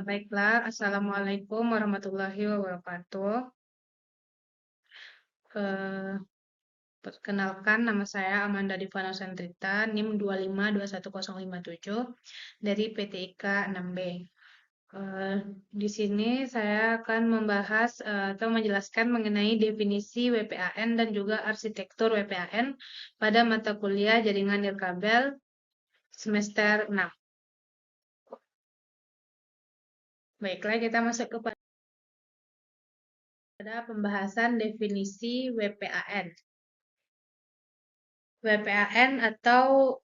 Baiklah, Assalamualaikum warahmatullahi wabarakatuh. Eh, Perkenalkan, nama saya Amanda Divana Sandrita, NIM 2521057 dari PTIK 6B. Di sini saya akan membahas atau menjelaskan mengenai definisi WPAN dan juga arsitektur WPAN pada mata kuliah jaringan nirkabel semester 6. Baiklah, kita masuk kepada pembahasan definisi WPAN. WPAN atau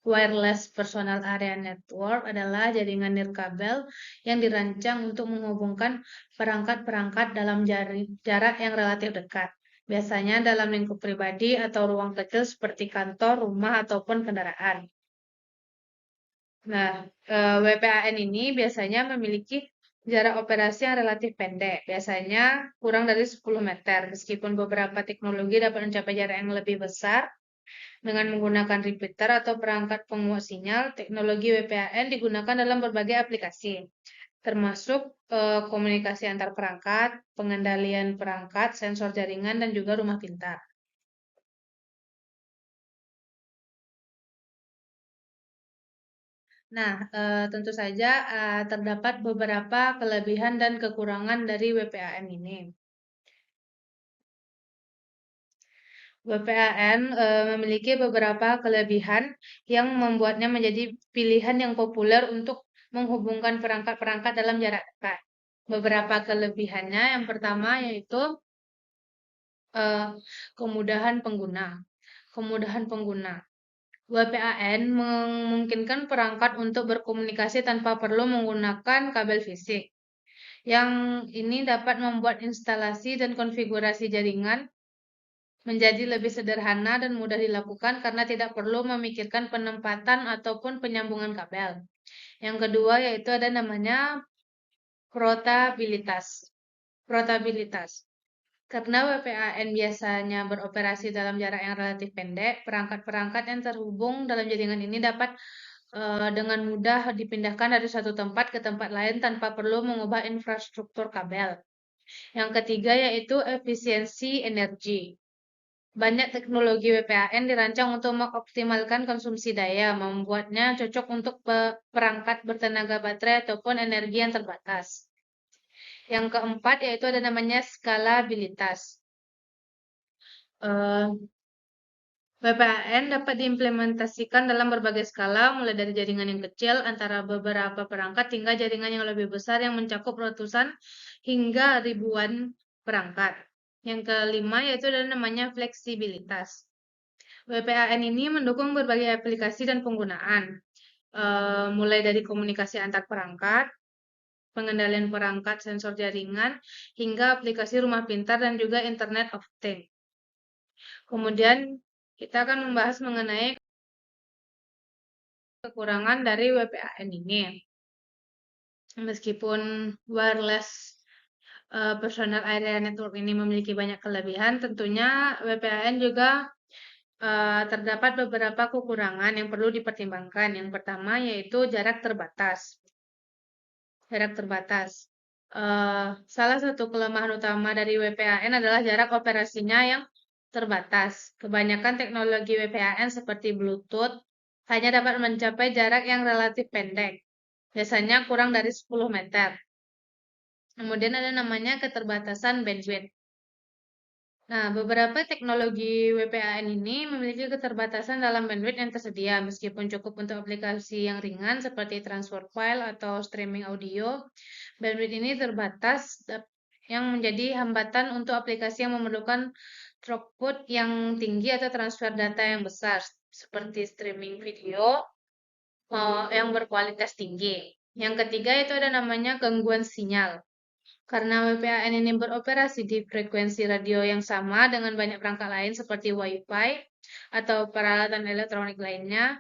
Wireless Personal Area Network adalah jaringan nirkabel yang dirancang untuk menghubungkan perangkat-perangkat dalam jarak yang relatif dekat. Biasanya dalam lingkup pribadi atau ruang kecil seperti kantor, rumah, ataupun kendaraan. Nah, WPAN ini biasanya memiliki jarak operasi yang relatif pendek, biasanya kurang dari 10 meter, meskipun beberapa teknologi dapat mencapai jarak yang lebih besar. Dengan menggunakan repeater atau perangkat penguat sinyal, teknologi WPAN digunakan dalam berbagai aplikasi, termasuk komunikasi antar perangkat, pengendalian perangkat, sensor jaringan, dan juga rumah pintar. Nah, tentu saja terdapat beberapa kelebihan dan kekurangan dari WPAN ini. WPAN memiliki beberapa kelebihan yang membuatnya menjadi pilihan yang populer untuk menghubungkan perangkat-perangkat dalam jarak dekat. Beberapa kelebihannya, yang pertama yaitu eh, kemudahan pengguna. Kemudahan pengguna. WPAN memungkinkan perangkat untuk berkomunikasi tanpa perlu menggunakan kabel fisik. Yang ini dapat membuat instalasi dan konfigurasi jaringan menjadi lebih sederhana dan mudah dilakukan karena tidak perlu memikirkan penempatan ataupun penyambungan kabel. Yang kedua yaitu ada namanya portabilitas. Portabilitas. Karena WPAN biasanya beroperasi dalam jarak yang relatif pendek, perangkat-perangkat yang terhubung dalam jaringan ini dapat dengan mudah dipindahkan dari satu tempat ke tempat lain tanpa perlu mengubah infrastruktur kabel. Yang ketiga yaitu efisiensi energi. Banyak teknologi WPAN dirancang untuk mengoptimalkan konsumsi daya, membuatnya cocok untuk perangkat bertenaga baterai ataupun energi yang terbatas. Yang keempat yaitu ada namanya skalabilitas. WPAN dapat diimplementasikan dalam berbagai skala, mulai dari jaringan yang kecil antara beberapa perangkat hingga jaringan yang lebih besar yang mencakup ratusan hingga ribuan perangkat. Yang kelima yaitu ada namanya fleksibilitas. WPAN ini mendukung berbagai aplikasi dan penggunaan, mulai dari komunikasi antar perangkat, pengendalian perangkat sensor jaringan, hingga aplikasi rumah pintar dan juga Internet of Things. Kemudian kita akan membahas mengenai kekurangan dari WPAN ini. Meskipun wireless personal area network ini memiliki banyak kelebihan, tentunya WPAN juga terdapat beberapa kekurangan yang perlu dipertimbangkan. Yang pertama yaitu jarak terbatas. Jarak terbatas. Salah satu kelemahan utama dari WPAN adalah jarak operasinya yang terbatas. Kebanyakan teknologi WPAN seperti Bluetooth hanya dapat mencapai jarak yang relatif pendek, biasanya kurang dari 10 meter. Kemudian ada namanya keterbatasan bandwidth. Nah, beberapa teknologi WPAN ini memiliki keterbatasan dalam bandwidth yang tersedia, meskipun cukup untuk aplikasi yang ringan seperti transfer file atau streaming audio. Bandwidth ini terbatas, yang menjadi hambatan untuk aplikasi yang memerlukan throughput yang tinggi atau transfer data yang besar, seperti streaming video yang berkualitas tinggi. Yang ketiga itu ada namanya gangguan sinyal. Karena WPAN ini beroperasi di frekuensi radio yang sama dengan banyak perangkat lain seperti Wi-Fi atau peralatan elektronik lainnya,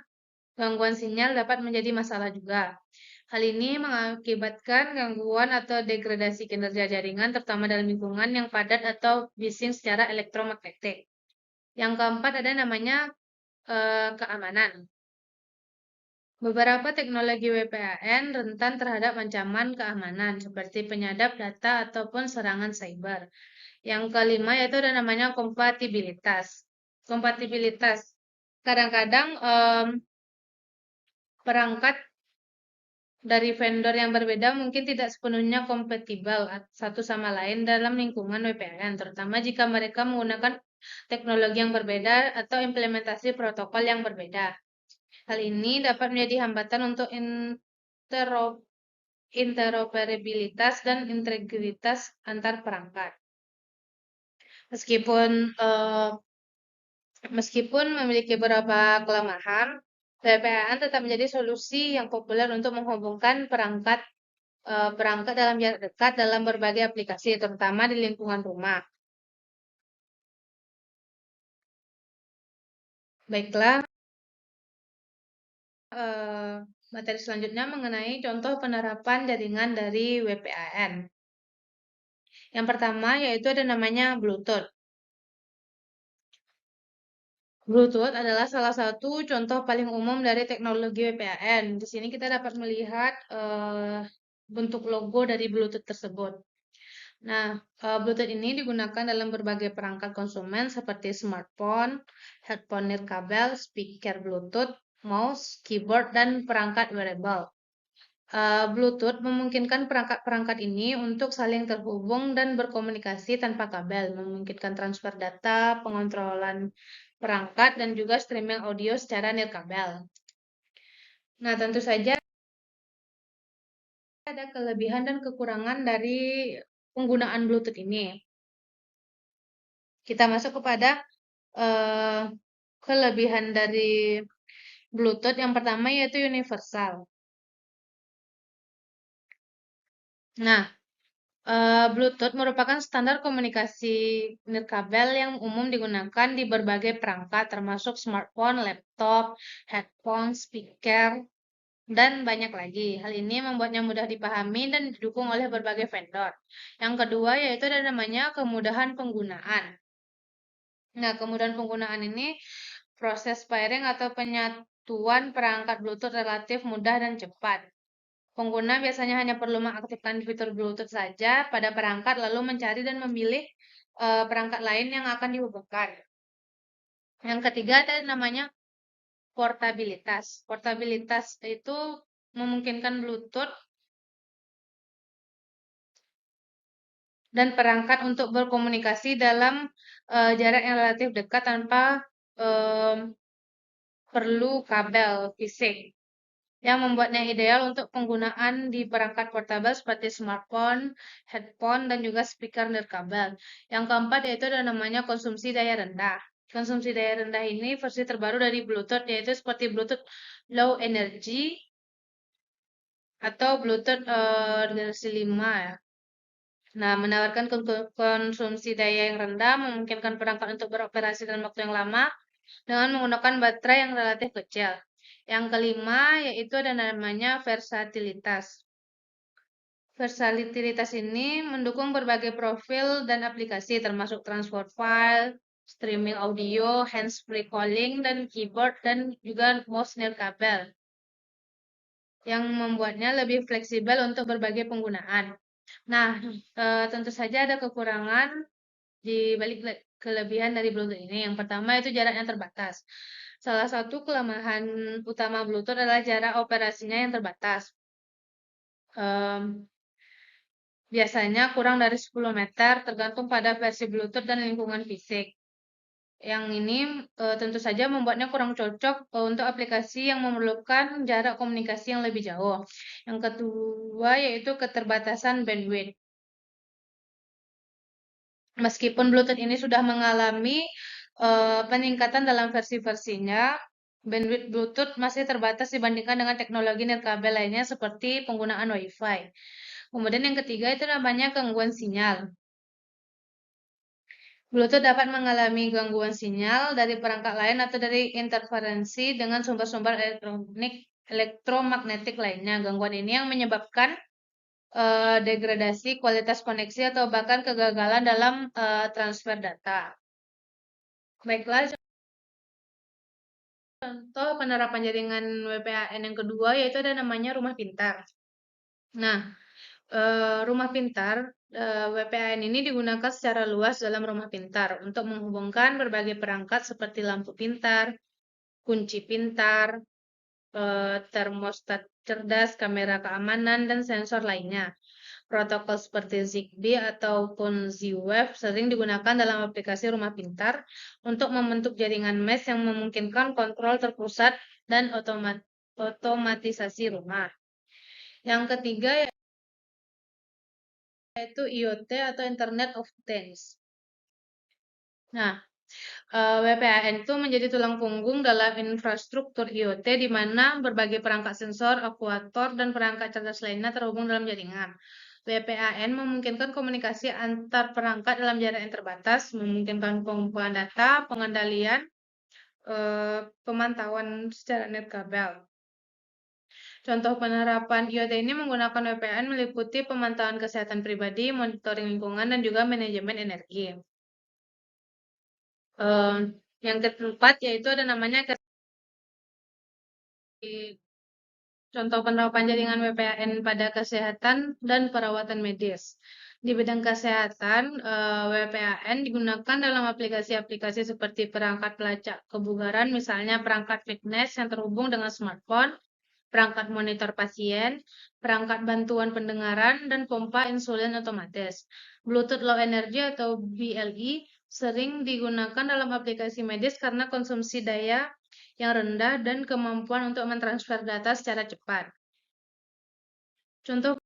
gangguan sinyal dapat menjadi masalah juga. Hal ini mengakibatkan gangguan atau degradasi kinerja jaringan, terutama dalam lingkungan yang padat atau bising secara elektromagnetik. Yang keempat ada namanya keamanan. Beberapa teknologi WPAN rentan terhadap ancaman keamanan seperti penyadap data ataupun serangan cyber. Yang kelima yaitu ada namanya kompatibilitas. Kompatibilitas. Kadang-kadang perangkat dari vendor yang berbeda mungkin tidak sepenuhnya kompatibel satu sama lain dalam lingkungan WPAN, terutama jika mereka menggunakan teknologi yang berbeda atau implementasi protokol yang berbeda. Hal ini dapat menjadi hambatan untuk interoperabilitas dan integritas antar perangkat. Meskipun eh, Meskipun memiliki beberapa kelemahan, VPN tetap menjadi solusi yang populer untuk menghubungkan perangkat dalam jarak dekat dalam berbagai aplikasi, terutama di lingkungan rumah. Baiklah, eh, materi selanjutnya mengenai contoh penerapan jaringan dari WPAN. Yang pertama yaitu ada namanya Bluetooth. Bluetooth adalah salah satu contoh paling umum dari teknologi WPAN. Di sini kita dapat melihat bentuk logo dari Bluetooth tersebut. Nah, Bluetooth ini digunakan dalam berbagai perangkat konsumen seperti smartphone, headphone nirkabel, speaker Bluetooth, mouse, keyboard, dan perangkat wearable. Bluetooth memungkinkan perangkat-perangkat ini untuk saling terhubung dan berkomunikasi tanpa kabel, memungkinkan transfer data, pengontrolan perangkat, dan juga streaming audio secara nirkabel. Nah, tentu saja ada kelebihan dan kekurangan dari penggunaan Bluetooth ini. Kita masuk kepada eh, kelebihan dari Bluetooth. Yang pertama yaitu universal. Nah, Bluetooth merupakan standar komunikasi nirkabel yang umum digunakan di berbagai perangkat, termasuk smartphone, laptop, headphone, speaker, dan banyak lagi. Hal ini membuatnya mudah dipahami dan didukung oleh berbagai vendor. Yang kedua yaitu ada namanya kemudahan penggunaan. Nah, kemudahan penggunaan ini proses pairing atau penyatuan perangkat Bluetooth relatif mudah dan cepat. Pengguna biasanya hanya perlu mengaktifkan fitur Bluetooth saja pada perangkat, lalu mencari dan memilih perangkat lain yang akan dihubungkan. Yang ketiga ada namanya portabilitas. Portabilitas itu memungkinkan Bluetooth dan perangkat untuk berkomunikasi dalam jarak yang relatif dekat tanpa perlu kabel fisik, yang membuatnya ideal untuk penggunaan di perangkat portabel seperti smartphone, headphone, dan juga speaker nirkabel. Yang keempat yaitu ada namanya konsumsi daya rendah. Konsumsi daya rendah ini versi terbaru dari Bluetooth, yaitu seperti Bluetooth Low Energy atau Bluetooth generasi 5 ya. Nah, menawarkan konsumsi daya yang rendah, memungkinkan perangkat untuk beroperasi dalam waktu yang lama dengan menggunakan baterai yang relatif kecil. Yang kelima yaitu ada namanya versatilitas. Versatilitas ini mendukung berbagai profil dan aplikasi termasuk transfer file, streaming audio, hands-free calling, dan keyboard dan juga mouse nirkabel yang membuatnya lebih fleksibel untuk berbagai penggunaan. Nah, tentu saja ada kekurangan di balik kelebihan dari Bluetooth ini. Yang pertama itu jaraknya terbatas. Salah satu kelemahan utama Bluetooth adalah jarak operasinya yang terbatas. Biasanya kurang dari 10 meter tergantung pada versi Bluetooth dan lingkungan fisik. Yang ini tentu saja membuatnya kurang cocok untuk aplikasi yang memerlukan jarak komunikasi yang lebih jauh. Yang kedua yaitu keterbatasan bandwidth. Meskipun Bluetooth ini sudah mengalami peningkatan dalam versi-versinya, bandwidth Bluetooth masih terbatas dibandingkan dengan teknologi nirkabel lainnya seperti penggunaan Wi-Fi. Kemudian yang ketiga itu namanya gangguan sinyal. Bluetooth dapat mengalami gangguan sinyal dari perangkat lain atau dari interferensi dengan sumber-sumber elektromagnetik lainnya. Gangguan ini yang menyebabkan degradasi kualitas koneksi atau bahkan kegagalan dalam transfer data. Baiklah, Contoh penerapan jaringan WPAN yang kedua yaitu ada namanya rumah pintar. Nah, rumah pintar, WPAN ini digunakan secara luas dalam rumah pintar untuk menghubungkan berbagai perangkat seperti lampu pintar, kunci pintar, termostat cerdas, kamera keamanan, dan sensor lainnya. Protokol seperti ZigBee ataupun Z-Wave sering digunakan dalam aplikasi rumah pintar untuk membentuk jaringan mesh yang memungkinkan kontrol terpusat dan otomatisasi rumah. Yang ketiga yaitu IoT atau Internet of Things. Nah, WPAN itu menjadi tulang punggung dalam infrastruktur IoT di mana berbagai perangkat sensor, aktuator, dan perangkat cerdas lainnya terhubung dalam jaringan. WPAN memungkinkan komunikasi antar perangkat dalam jarak yang terbatas, memungkinkan pengumpulan data, pengendalian, pemantauan secara nirkabel. Contoh penerapan IoT ini menggunakan WPAN meliputi pemantauan kesehatan pribadi, monitoring lingkungan, dan juga manajemen energi. Yang keempat yaitu ada namanya contoh penerapan jaringan WPAN pada kesehatan dan perawatan medis. Di bidang kesehatan, WPAN digunakan dalam aplikasi-aplikasi seperti perangkat pelacak kebugaran, misalnya perangkat fitness yang terhubung dengan smartphone, perangkat monitor pasien, perangkat bantuan pendengaran, dan pompa insulin otomatis. Bluetooth Low Energy atau BLE sering digunakan dalam aplikasi medis karena konsumsi daya yang rendah dan kemampuan untuk mentransfer data secara cepat. Contoh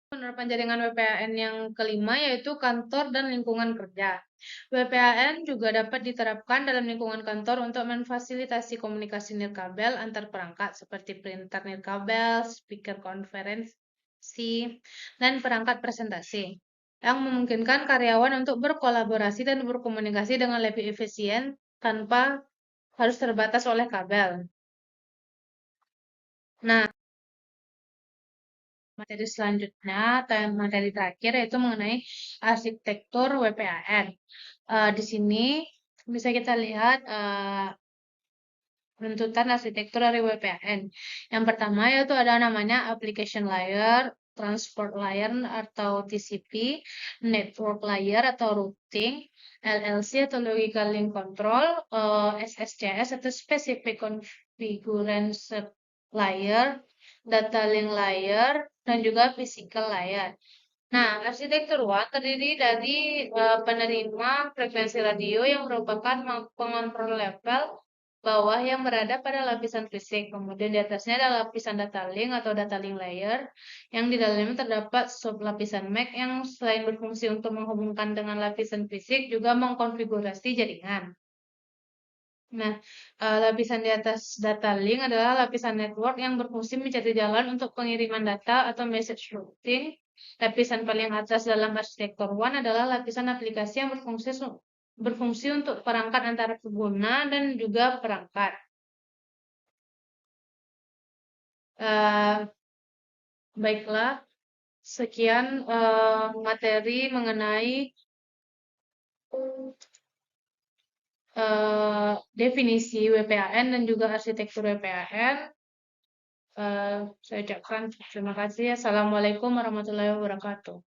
penerapan jaringan WPAN yang kelima yaitu kantor dan lingkungan kerja. WPAN juga dapat diterapkan dalam lingkungan kantor untuk memfasilitasi komunikasi nirkabel antar perangkat seperti printer nirkabel, speaker konferensi, dan perangkat presentasi yang memungkinkan karyawan untuk berkolaborasi dan berkomunikasi dengan lebih efisien tanpa harus terbatas oleh kabel. Nah, materi selanjutnya atau yang materi terakhir yaitu mengenai arsitektur WPAN. Di sini bisa kita lihat runtutan arsitektur dari WPAN. Yang pertama yaitu ada namanya application layer, transport layer atau TCP, network layer atau routing, LLC atau logical link control, SSCS atau specific configuration layer, data link layer, dan juga physical layer. Nah, arsitektur WAN terdiri dari penerima frekuensi radio yang merupakan pengontrol level bawah yang berada pada lapisan fisik. Kemudian di atasnya ada lapisan data link atau data link layer yang di dalamnya terdapat sub lapisan MAC yang selain berfungsi untuk menghubungkan dengan lapisan fisik juga mengkonfigurasi jaringan. Nah, lapisan di atas data link adalah lapisan network yang berfungsi mencari jalan untuk pengiriman data atau message routing. Lapisan paling atas dalam arsitektur WAN adalah lapisan aplikasi yang berfungsi untuk perangkat antara pengguna dan juga perangkat. Baiklah, sekian materi mengenai definisi WPAN dan juga arsitektur WPAN. Saya ucapkan terima kasih. Assalamualaikum warahmatullahi wabarakatuh.